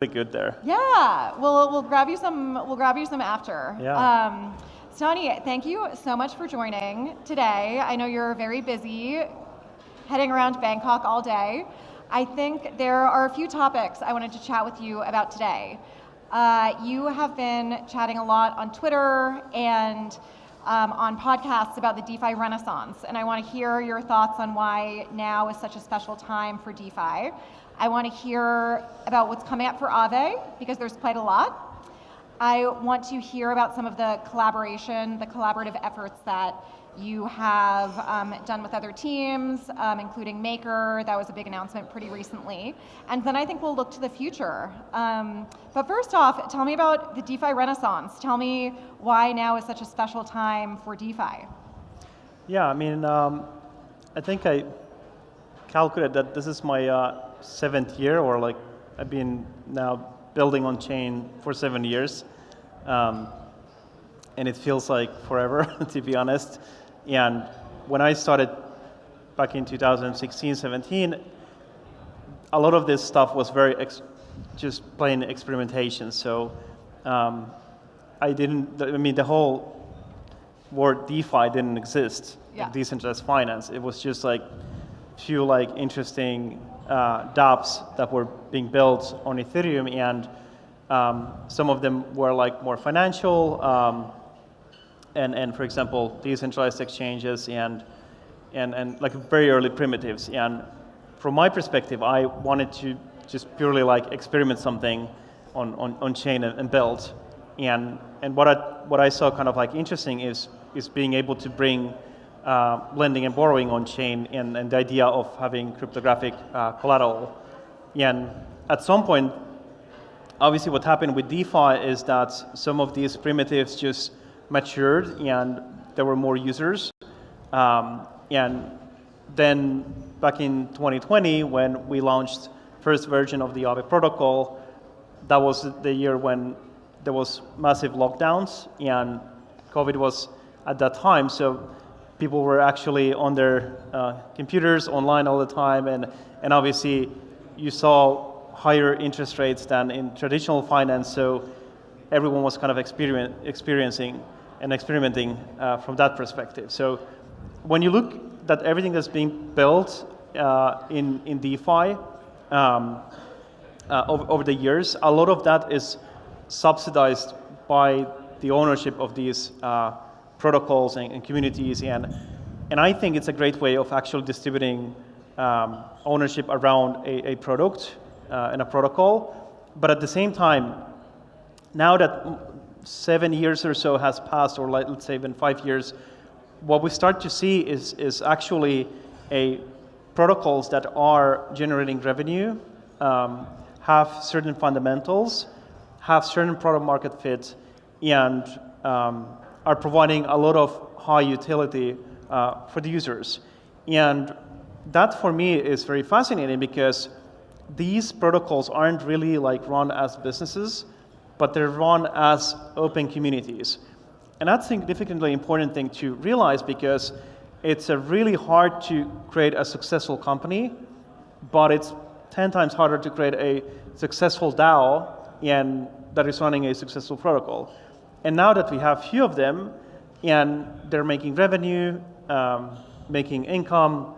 really good there. Yeah, we'll grab you some. We'll grab you some after. Yeah. Stani, thank you so much for joining today. I know you're very busy, heading around Bangkok all day. I think there are a few topics I wanted to chat with you about today. You have been chatting a lot on Twitter and on podcasts about the DeFi renaissance, and I want to hear your thoughts on why now is such a special time for DeFi. I want to hear about what's coming up for Aave, because there's quite a lot. I want to hear about some of the collaborative efforts that you have done with other teams, including Maker. That was a big announcement pretty recently. And then I think we'll look to the future. But first off, tell me about the DeFi renaissance. Tell me why now is such a special time for DeFi. Yeah, I mean, I think I calculated that this is my 7th year, or like I've been now building on chain for 7 years. And it feels like forever, to be honest. And when I started back in 2016, 17, a lot of this stuff was very just plain experimentation. So the whole word DeFi didn't exist, like decentralized finance. It was just like few like interesting dApps that were being built on Ethereum, and some of them were like more financial, and for example, decentralized exchanges and like very early primitives. And from my perspective, I wanted to just purely like experiment something on chain and build. And what I saw kind of like interesting is being able to bring lending and borrowing on chain, and the idea of having cryptographic collateral. And at some point, obviously what happened with DeFi is that some of these primitives just matured and there were more users. And then back in 2020, when we launched first version of the Aave protocol, that was the year when there was massive lockdowns, and COVID was at that time. So people were actually on their computers online all the time, and obviously you saw higher interest rates than in traditional finance, so everyone was kind of experiencing and experimenting from that perspective. So when you look at everything that's being built in DeFi over the years, a lot of that is subsidized by the ownership of these protocols and communities, and I think it's a great way of actually distributing ownership around a product and a protocol. But at the same time, now that 7 years or so has passed, or let's say even 5 years, what we start to see is actually protocols that are generating revenue, have certain fundamentals, have certain product market fit, and are providing a lot of high utility for the users. And that for me is very fascinating, because these protocols aren't really like run as businesses, but they're run as open communities. And that's a significantly important thing to realize, because it's really hard to create a successful company, but it's 10 times harder to create a successful DAO and that is running a successful protocol. And now that we have few of them, and they're making revenue, making income,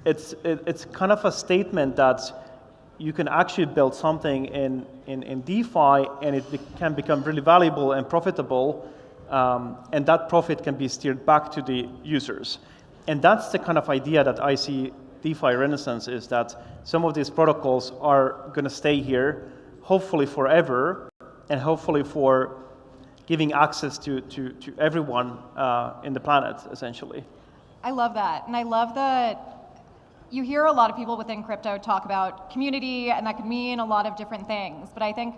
it's kind of a statement that you can actually build something in DeFi, and it can become really valuable and profitable, and that profit can be steered back to the users. And that's the kind of idea that I see DeFi renaissance is, that some of these protocols are going to stay here, hopefully forever, and hopefully for giving access to everyone in the planet, essentially. I love that, and I love that you hear a lot of people within crypto talk about community, and that could mean a lot of different things. But I think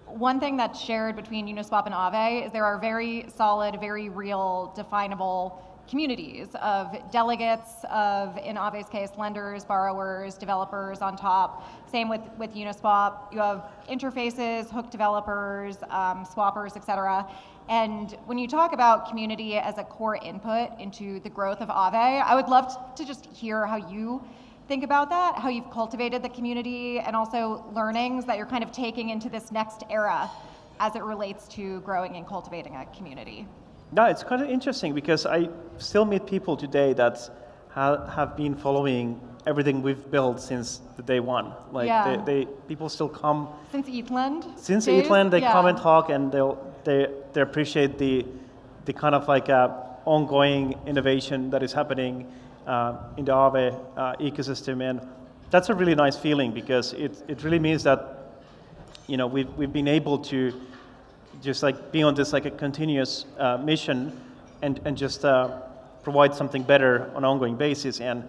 one thing that's shared between Uniswap and Aave is there are very solid, very real, definable communities of delegates, of, in Aave's case, lenders, borrowers, developers on top. Same with Uniswap. You have interfaces, hook developers, swappers, et cetera. And when you talk about community as a core input into the growth of Aave, I would love to just hear how you think about that, how you've cultivated the community, and also learnings that you're kind of taking into this next era as it relates to growing and cultivating a community? No, it's kind of interesting because I still meet people today that have been following everything we've built since the day one. Like people still come since ETHLand. Since ETHLand, they come and talk, and they appreciate the kind of like ongoing innovation that is happening in the Aave ecosystem, and that's a really nice feeling because it really means that we've been able to just like be on this like a continuous mission and just provide something better on an ongoing basis. And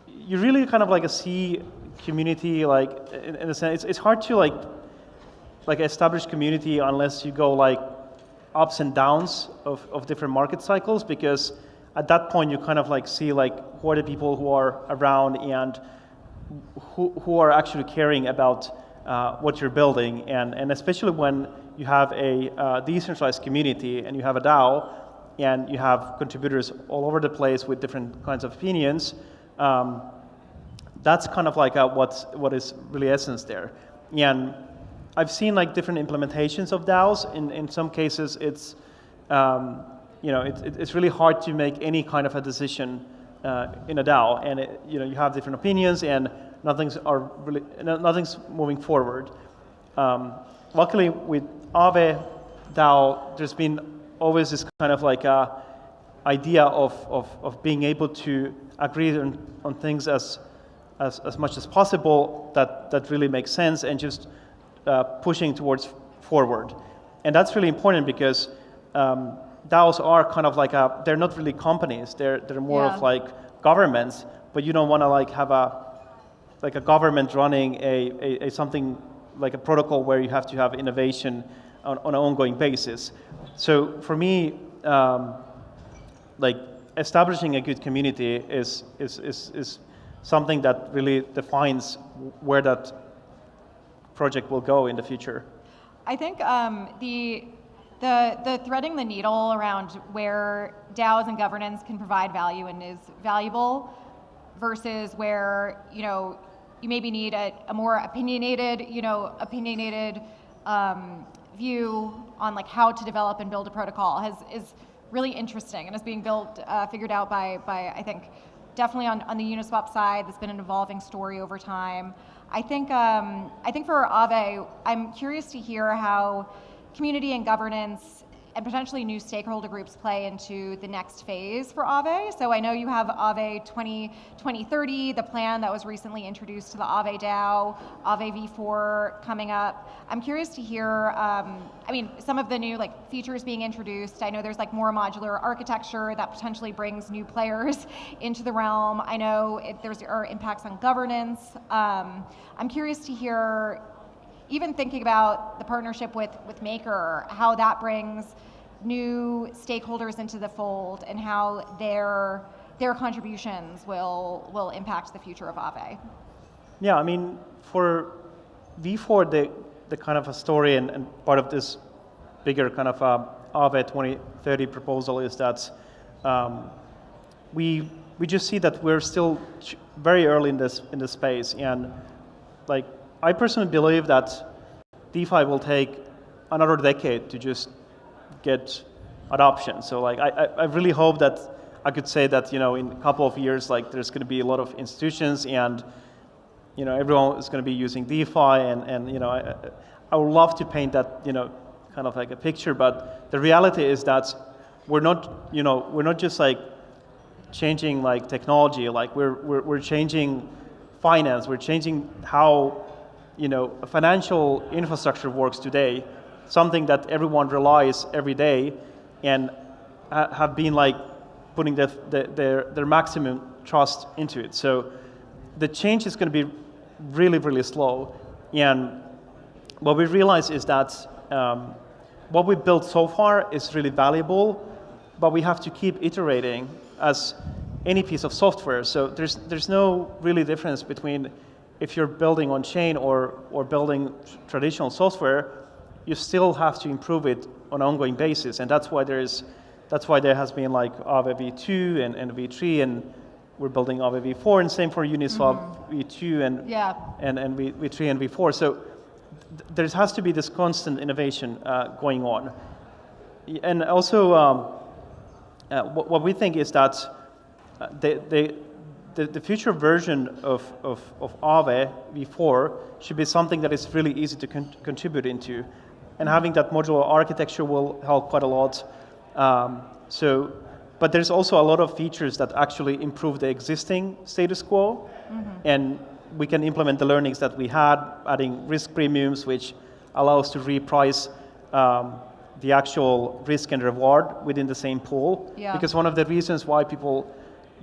you really kind of like see community like in a sense. It's hard to like establish community unless you go like ups and downs of different market cycles, because at that point you kind of like see like who are the people who are around and who are actually caring about what you're building, and especially when you have a decentralized community and you have a DAO and you have contributors all over the place with different kinds of opinions, that's kind of like what is really essence there. And I've seen like different implementations of DAOs. In some cases, it's it's really hard to make any kind of a decision in a DAO, and you have different opinions, and nothing's moving forward. Luckily, with Aave DAO, there's been always this kind of like idea of being able to agree on things as much as possible that really makes sense, and just pushing towards forward. And that's really important because DAOs are kind of like they're not really companies, they're more of like governments, but you don't want to like have a government running a something like a protocol where you have to have innovation on an ongoing basis. So for me, like establishing a good community is something that really defines where that project will go in the future. I think the threading the needle around where DAOs and governance can provide value and is valuable versus where you maybe need a more opinionated view on like how to develop and build a protocol is really interesting, and is being figured out by I think definitely on the Uniswap side. That's been an evolving story over time. I think for Aave, I'm curious to hear how community and governance and potentially new stakeholder groups play into the next phase for Aave. So I know you have Aave 2030, the plan that was recently introduced to the Aave DAO, Aave v4 coming up. I'm curious to hear, some of the new like features being introduced. I know there's like more modular architecture that potentially brings new players into the realm. I know there are impacts on governance. I'm curious to hear, even thinking about the partnership with Maker, how that brings new stakeholders into the fold and how their contributions will impact the future of Aave. Yeah, I mean, for V4, the kind of a story and part of this bigger kind of Aave 2030 proposal is that we just see that we're still very early in this space, and like I personally believe that DeFi will take another decade to just get adoption. So like I really hope that I could say that in a couple of years like there's going to be a lot of institutions and everyone is going to be using DeFi and I would love to paint that kind of like a picture, but the reality is that we're not just like changing like technology, like we're changing finance, we're changing how a financial infrastructure works today, something that everyone relies every day and have been like putting their maximum trust into it. So the change is going to be really, really slow. And what we realize is that what we built so far is really valuable, but we have to keep iterating as any piece of software. So there's no really difference between if you're building on chain or building traditional software. You still have to improve it on an ongoing basis, and that's why there has been like Aave v2 and v3, and we're building Aave v4, and same for Uniswap v2 and v3 and v4. So there has to be this constant innovation going on. And also, what we think is that the future version of Aave v4 should be something that is really easy to contribute into. And having that modular architecture will help quite a lot. But there's also a lot of features that actually improve the existing status quo. And we can implement the learnings that we had, adding risk premiums, which allow us to reprice the actual risk and reward within the same pool. Because one of the reasons why people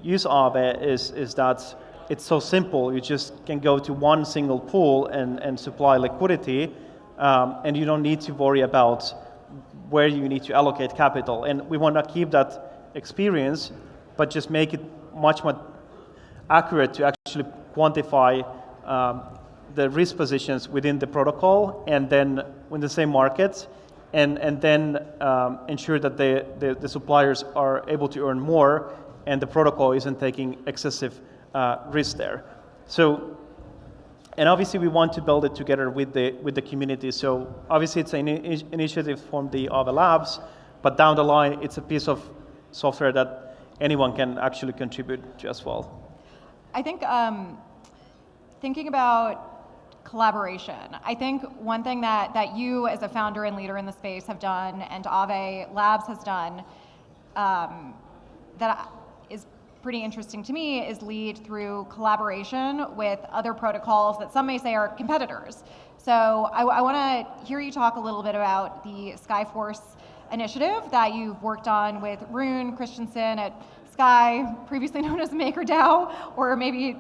use Aave is that it's so simple. You just can go to one single pool and supply liquidity, and you don't need to worry about where you need to allocate capital. And we want to keep that experience, but just make it much more accurate to actually quantify the risk positions within the protocol and then in the same market, and then ensure that the suppliers are able to earn more and the protocol isn't taking excessive risk there. So, and obviously we want to build it together with the community. So obviously it's an initiative from the Aave Labs, but down the line it's a piece of software that anyone can actually contribute to as well. I think thinking about collaboration, I think one thing that you as a founder and leader in the space have done, and Aave Labs has done, that is pretty interesting to me, is lead through collaboration with other protocols that some may say are competitors. So I want to hear you talk a little bit about the Skyforce initiative that you've worked on with Rune Christensen at Sky, previously known as MakerDAO, or maybe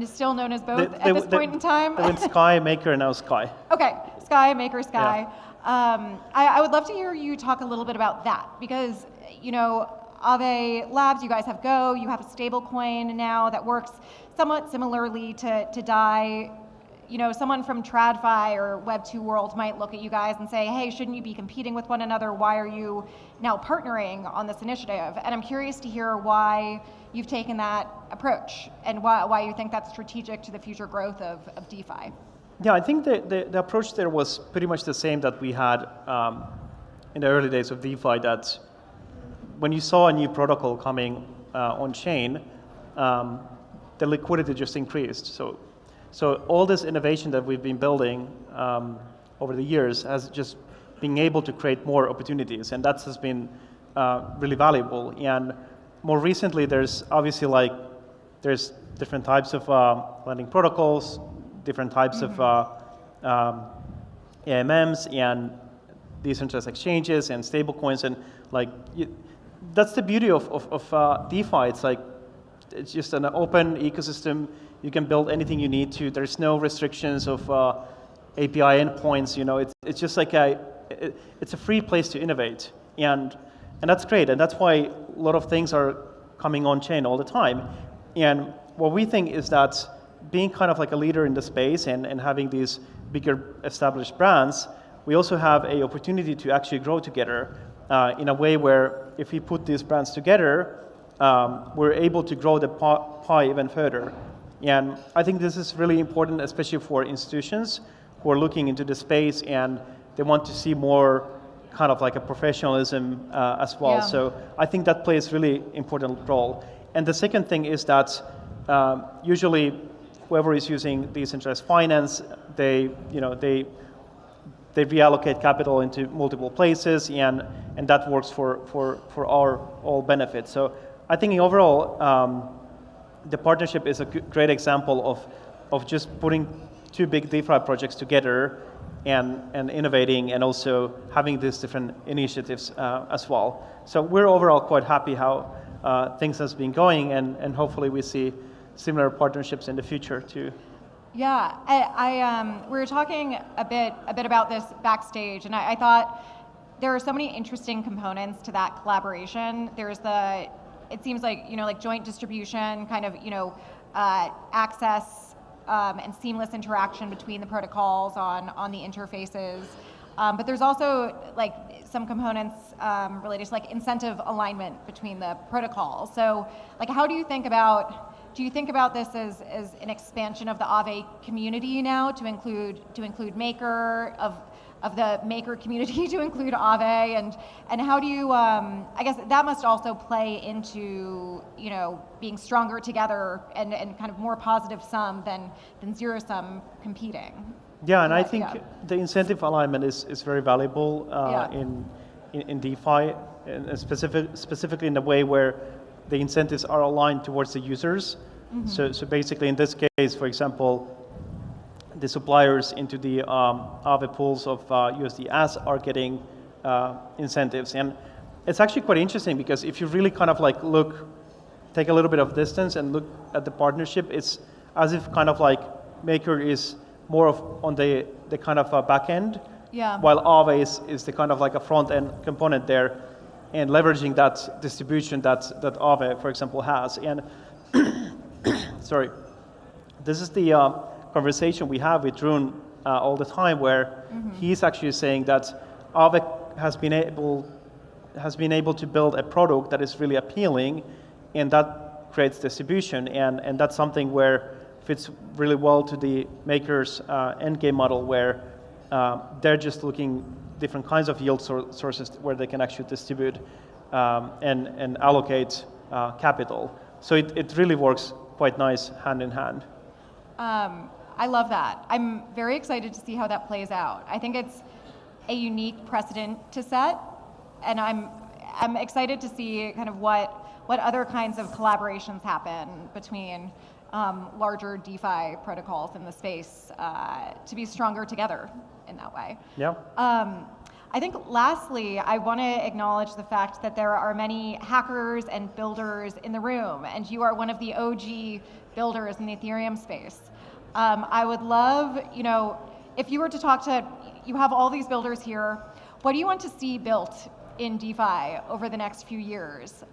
still known as both at this point in time. They went Sky, Maker, and now Sky. Okay, Sky, Maker, Sky. Yeah. I would love to hear you talk a little bit about that, because, you know, Aave Labs, you guys have Go, you have a stable coin now that works somewhat similarly to DAI. You know, someone from TradFi or Web2 world might look at you guys and say, hey, shouldn't you be competing with one another? Why are you now partnering on this initiative? And I'm curious to hear why you've taken that approach and why you think that's strategic to the future growth of DeFi. Yeah, I think the approach there was pretty much the same that we had in the early days of DeFi, that when you saw a new protocol coming on chain, the liquidity just increased. So all this innovation that we've been building over the years has just been able to create more opportunities, and that has been really valuable. And more recently, there's obviously there's different types of lending protocols, different types of AMMs and decentralized exchanges and stablecoins, and that's the beauty of DeFi. It's just an open ecosystem. You can build anything you need to. There's no restrictions of API endpoints. You know, it's just it's a free place to innovate, and that's great. And that's why a lot of things are coming on chain all the time. And what we think is that being kind of like a leader in the space and having these bigger established brands, we also have an opportunity to actually grow together in a way where if we put these brands together, we're able to grow the pie even further. And I think this is really important, especially for institutions who are looking into the space and they want to see more kind of like a professionalism as well. Yeah. So I think that plays a really important role. And the second thing is that usually whoever is using decentralized finance, they reallocate capital into multiple places, and that works for our all benefits. So I think overall, the partnership is a great example of just putting two big DeFi projects together and innovating, and also having these different initiatives as well. So we're overall quite happy how things has been going, and hopefully we see similar partnerships in the future too. Yeah, we were talking a bit about this backstage, and I thought there are so many interesting components to that collaboration. There's it seems like, joint distribution, kind of, access and seamless interaction between the protocols on the interfaces. But there's also some components related to incentive alignment between the protocols. So how do you think about do you think about this as an expansion of the Aave community now to include Maker, of the Maker community to include Aave, and how do you, I guess that must also play into, being stronger together and kind of more positive sum than zero sum competing. Yeah, and I think the incentive alignment is very valuable in DeFi, and specifically in a way where the incentives are aligned towards the users. Mm-hmm. So basically in this case, for example, the suppliers into the Aave pools of USDS are getting incentives. And it's actually quite interesting because if you really kind of like take a little bit of distance and look at the partnership, it's as if kind of like Maker is more of on the kind of back end, while Aave is the kind of like a front end component there, and leveraging that distribution that Aave, for example, has. And sorry, this is the conversation we have with Rune all the time, where he's actually saying that Aave has been able to build a product that is really appealing, and that creates distribution, and that's something where fits really well to the Maker's endgame model, where they're just looking different kinds of yield sources where they can actually distribute and allocate capital. So it really works quite nice hand in hand. I love that. I'm very excited to see how that plays out. I think it's a unique precedent to set, and I'm excited to see kind of what other kinds of collaborations happen between larger DeFi protocols in the space to be stronger together in that way. Yeah. I think lastly, I want to acknowledge the fact that there are many hackers and builders in the room, and you are one of the OG builders in the Ethereum space. I would love, if you were to talk to, you have all these builders here, what do you want to see built in DeFi over the next few years?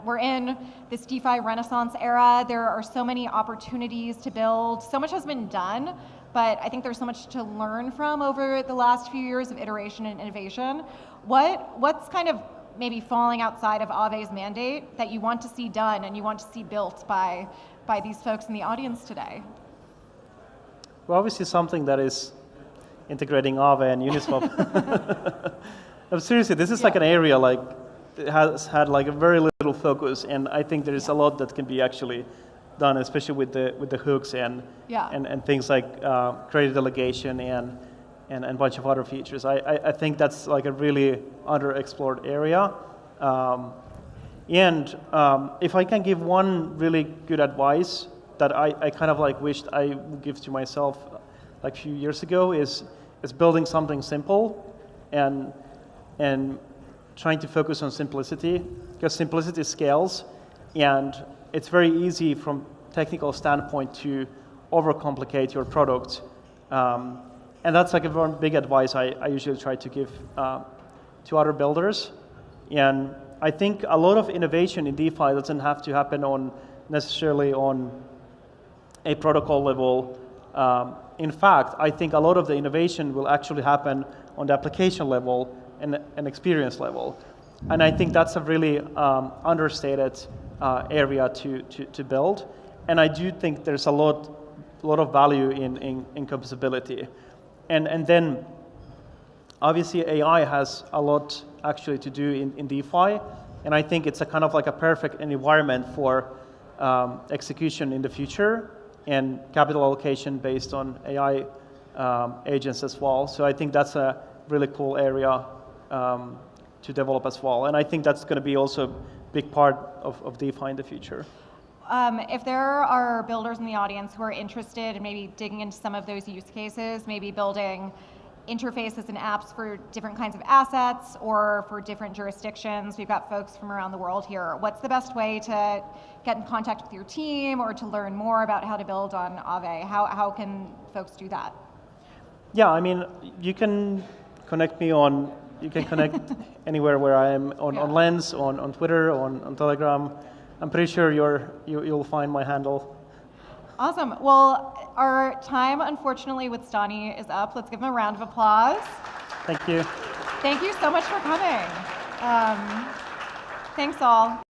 We're in this DeFi renaissance era. There are so many opportunities to build. So much has been done, but I think there's so much to learn from over the last few years of iteration and innovation. What's kind of maybe falling outside of Aave's mandate that you want to see done and you want to see built by these folks in the audience today? Well, obviously something that is integrating Aave and Uniswap. Seriously, this is like an area like it has had like a very little focus, and I think there is a lot that can be actually done, especially with the hooks and things like credit delegation and a bunch of other features. I think that's like a really underexplored area. If I can give one really good advice that I kind of like wished I would give to myself like a few years ago is building something simple and trying to focus on simplicity, because simplicity scales, and it's very easy from technical standpoint to overcomplicate your product. And that's like a very big advice I usually try to give to other builders. And I think a lot of innovation in DeFi doesn't have to happen necessarily on a protocol level. In fact, I think a lot of the innovation will actually happen on the application level and an experience level. And I think that's a really understated area to build. And I do think there's a lot of value in composability. And then obviously AI has a lot actually to do in DeFi. And I think it's a kind of like a perfect environment for execution in the future and capital allocation based on AI agents as well. So I think that's a really cool area to develop as well. And I think that's going to be also a big part of DeFi in the future. If there are builders in the audience who are interested in maybe digging into some of those use cases, maybe building interfaces and apps for different kinds of assets or for different jurisdictions, we've got folks from around the world here. What's the best way to get in contact with your team or to learn more about how to build on Aave? How can folks do that? Yeah, I mean, you can connect me on, you can connect anywhere where I am on Lens, on Twitter, on Telegram. I'm pretty sure you'll find my handle. Awesome. Well, our time, unfortunately, with Stani is up. Let's give him a round of applause. Thank you. Thank you so much for coming. Thanks all.